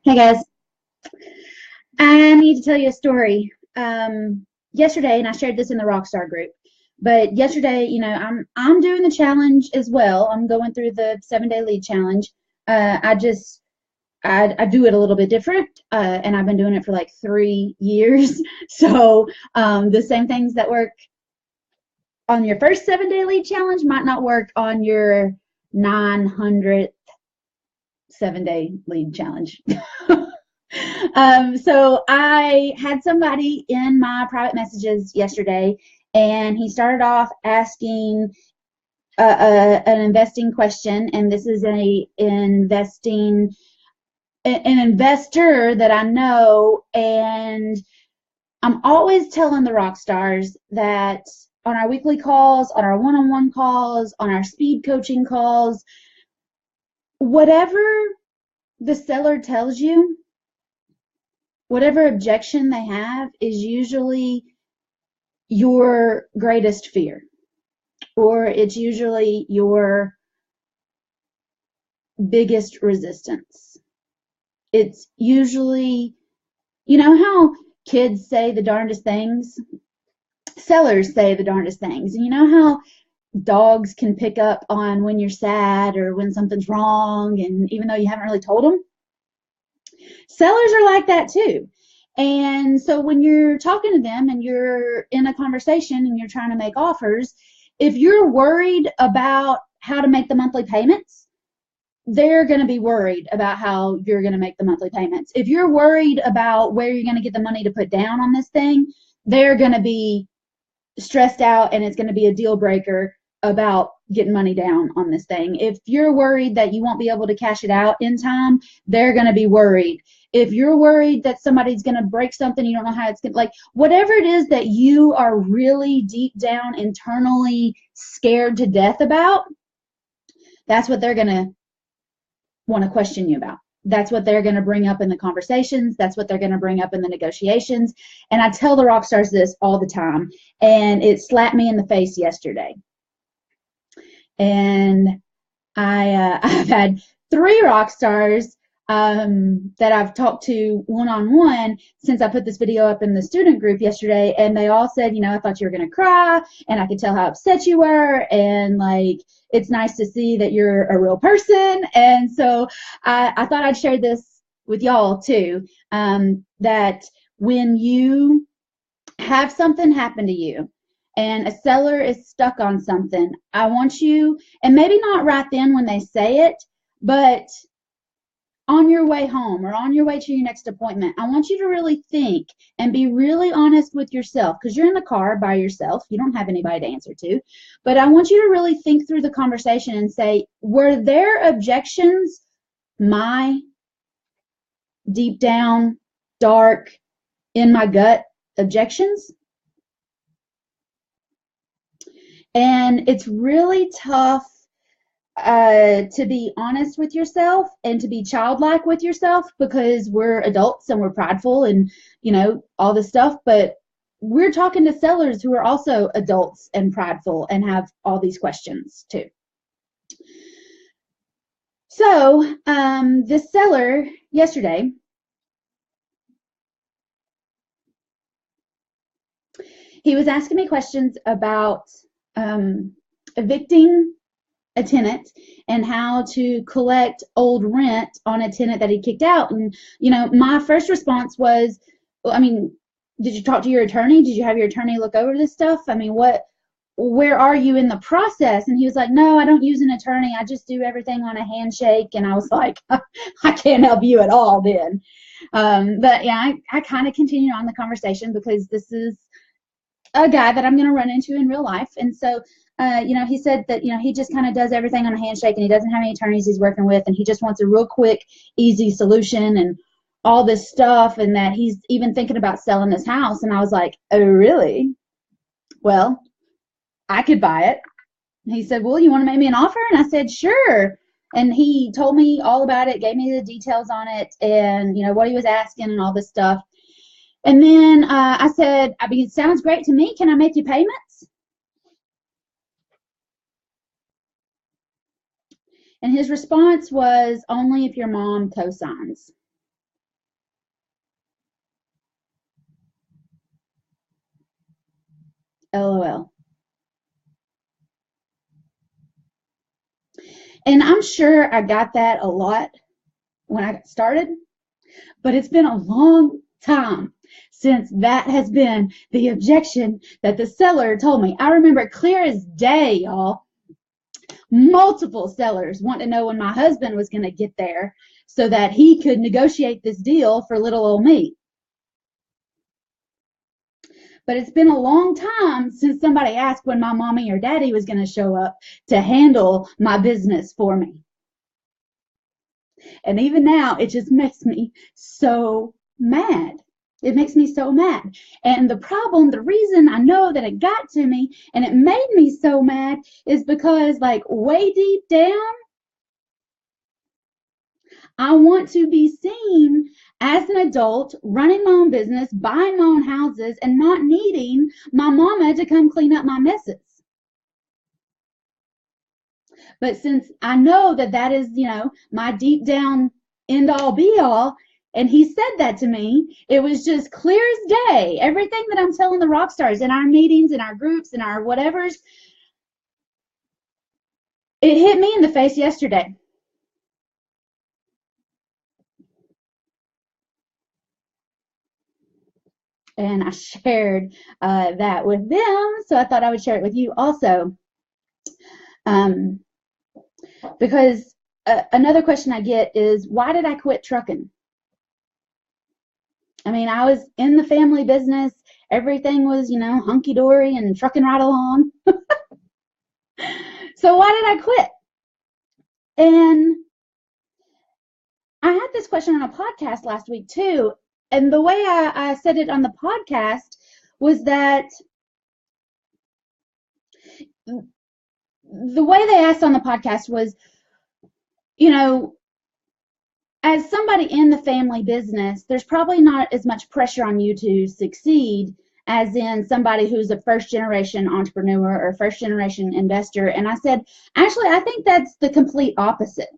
Hey guys, I need to tell you a story. Yesterday, and I shared this in the Rockstar group, but yesterday, I'm doing the challenge as well. I'm going through the 7-day lead challenge. I just I do it a little bit different, and I've been doing it for like 3 years. So the same things that work on your first 7-day lead challenge might not work on your 900th 7-day lead challenge. So I had somebody in my private messages yesterday, and he started off asking an investing question, and this is an investor that I know, and I'm always telling the rock stars that on our weekly calls, on our one-on-one calls, on our speed coaching calls, whatever the seller tells you, whatever objection they have is usually your greatest fear, or it's usually your biggest resistance. It's usually, you know how kids say the darndest things? Sellers say the darndest things. And you know how dogs can pick up on when you're sad or when something's wrong, and even though you haven't really told them? Sellers are like that too. And so when you're talking to them and you're in a conversation and you're trying to make offers, if you're worried about how to make the monthly payments, they're going to be worried about how you're going to make the monthly payments. If you're worried about where you're going to get the money to put down on this thing, they're going to be stressed out, and it's going to be a deal breaker about getting money down on this thing. If you're worried that you won't be able to cash it out in time, they're going to be worried. If you're worried that somebody's going to break something, you don't know how it's going to, like, whatever it is that you are really deep down internally scared to death about, that's what they're going to want to question you about. That's what they're going to bring up in the conversations. That's what they're going to bring up in the negotiations. And I tell the rock stars this all the time, and it slapped me in the face yesterday. And I've had 3 rock stars that I've talked to one-on-one since I put this video up in the student group yesterday, and they all said, I thought you were going to cry, and I could tell how upset you were, and like, it's nice to see that you're a real person. And so I thought I'd share this with y'all too, that when you have something happen to you and a seller is stuck on something, I want you, and maybe not right then when they say it, but on your way home or on your way to your next appointment, I want you to really think and be really honest with yourself, because you're in the car by yourself. You don't have anybody to answer to. But I want you to really think through the conversation and say, were their objections my deep down, dark, in my gut objections? And it's really tough to be honest with yourself and to be childlike with yourself, because we're adults and we're prideful and, all this stuff. But we're talking to sellers who are also adults and prideful and have all these questions too. So this seller yesterday, he was asking me questions about evicting a tenant and how to collect old rent on a tenant that he kicked out. And, my first response was, did you talk to your attorney? Did you have your attorney look over this stuff? Where are you in the process? And he was like, no, I don't use an attorney. I just do everything on a handshake. And I was like, I can't help you at all then. But yeah, I kind of continued on the conversation because this is a guy that I'm going to run into in real life. And so he said that, he just kind of does everything on a handshake, and he doesn't have any attorneys he's working with, and he just wants a real quick, easy solution and all this stuff, and that he's even thinking about selling this house. And I was like, oh, really? Well, I could buy it. He said, well, you want to make me an offer? And I said, sure. And he told me all about it, gave me the details on it, and, what he was asking and all this stuff. And then I said, it sounds great to me. Can I make you payments? And his response was, only if your mom co-signs. LOL. And I'm sure I got that a lot when I got started, but it's been a long time since that has been the objection that the seller told me. I remember clear as day, y'all. Multiple sellers want to know when my husband was going to get there so that he could negotiate this deal for little old me. But it's been a long time since somebody asked when my mommy or daddy was going to show up to handle my business for me. And even now, it just makes me so mad. It makes me so mad. And the problem, the reason I know that it got to me and it made me so mad is because, like, way deep down, I want to be seen as an adult running my own business, buying my own houses, and not needing my mama to come clean up my messes. But since I know that that is, my deep down end all be all, and he said that to me, it was just clear as day. Everything that I'm telling the rock stars in our meetings, in our groups, in our whatevers, it hit me in the face yesterday. And I shared that with them, so I thought I would share it with you also. Because another question I get is, why did I quit trucking? I mean, I was in the family business. Everything was, hunky-dory and trucking right along. So why did I quit? And I had this question on a podcast last week too. And the way I said it on the podcast was that the way they asked on the podcast was, as somebody in the family business, there's probably not as much pressure on you to succeed as in somebody who's a first-generation entrepreneur or first-generation investor. And I said, actually, I think that's the complete opposite.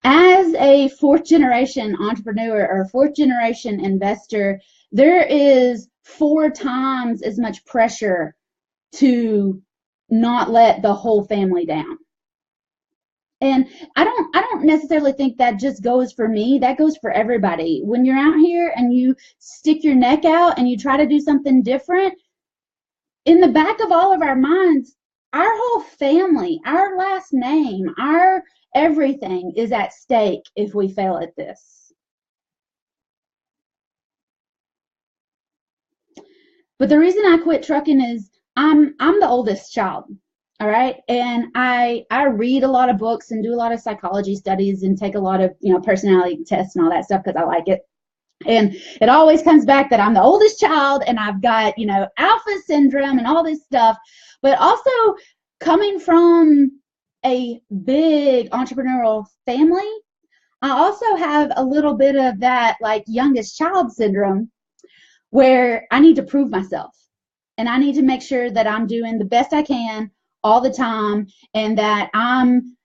As a fourth-generation entrepreneur or fourth-generation investor, there is 4 times as much pressure to not let the whole family down. And I don't necessarily think that just goes for me. That goes for everybody. When you're out here and you stick your neck out and you try to do something different, in the back of all of our minds, our whole family, our last name, our everything is at stake if we fail at this. But the reason I quit trucking is I'm the oldest child. All right. And I read a lot of books and do a lot of psychology studies and take a lot of, personality tests and all that stuff because I like it. And it always comes back that I'm the oldest child and I've got, alpha syndrome and all this stuff. But also coming from a big entrepreneurial family, I also have a little bit of that like youngest child syndrome where I need to prove myself and I need to make sure that I'm doing the best I can all the time and that I'm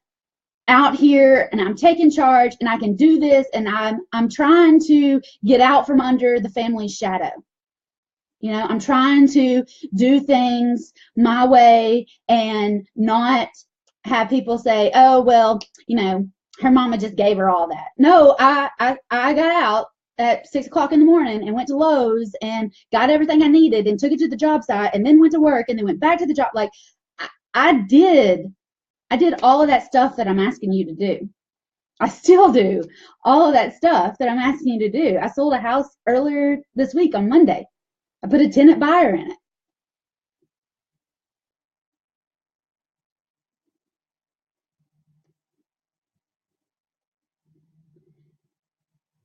out here and I'm taking charge and I can do this and I'm trying to get out from under the family's shadow. I'm trying to do things my way and not have people say, oh, well, her mama just gave her all that. No, I got out at 6 o'clock in the morning and went to Lowe's and got everything I needed and took it to the job site and then went to work and then went back to the job. Like, I did all of that stuff that I'm asking you to do. I still do all of that stuff that I'm asking you to do. I sold a house earlier this week on Monday. I put a tenant buyer in it.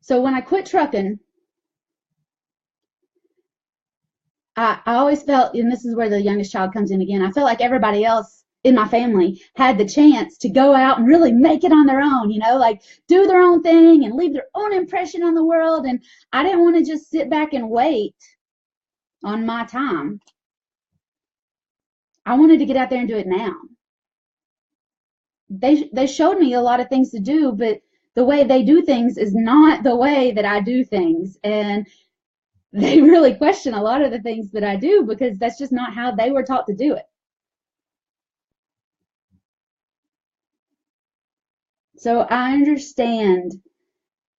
So when I quit trucking, I always felt, and this is where the youngest child comes in again, I felt like everybody else in my family had the chance to go out and really make it on their own, like do their own thing and leave their own impression on the world. And I didn't want to just sit back and wait on my time. I wanted to get out there and do it now. They showed me a lot of things to do, but the way they do things is not the way that I do things. And they really question a lot of the things that I do because that's just not how they were taught to do it. So I understand,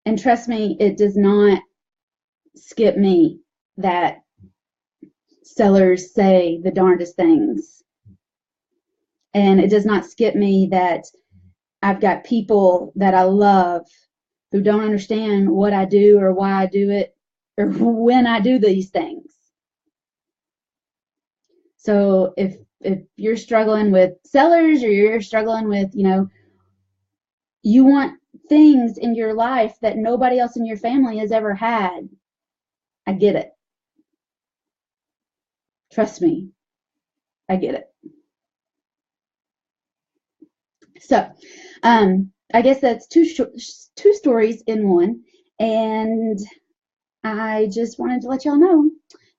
and trust me, it does not skip me that sellers say the darndest things. And it does not skip me that I've got people that I love who don't understand what I do or why I do it or when I do these things. So if you're struggling with sellers or you're struggling with, you want things in your life that nobody else in your family has ever had, I get it. Trust me, I get it. So, I guess that's two stories in one, and I just wanted to let y'all know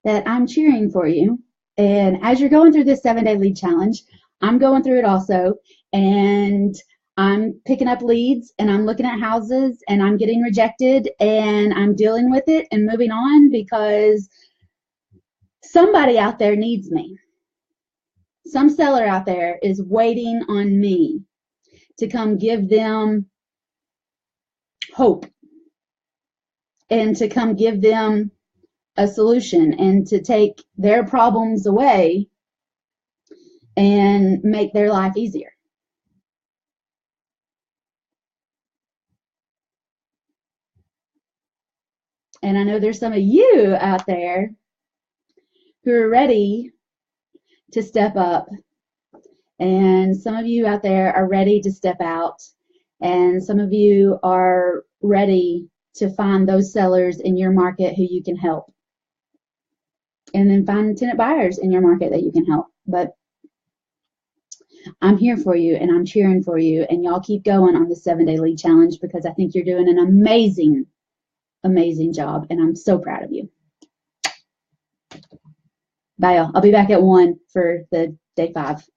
that I'm cheering for you. And as you're going through this 7-day lead challenge, I'm going through it also, and I'm picking up leads and I'm looking at houses and I'm getting rejected and I'm dealing with it and moving on because somebody out there needs me. Some seller out there is waiting on me to come give them hope and to come give them a solution and to take their problems away and make their life easier. And I know there's some of you out there who are ready to step up, and some of you out there are ready to step out, and some of you are ready to find those sellers in your market who you can help, and then find tenant buyers in your market that you can help. But I'm here for you and I'm cheering for you, and y'all keep going on the 7-day lead challenge because I think you're doing an amazing job, and I'm so proud of you. Bye, y'all. I'll be back at 1 for the day 5.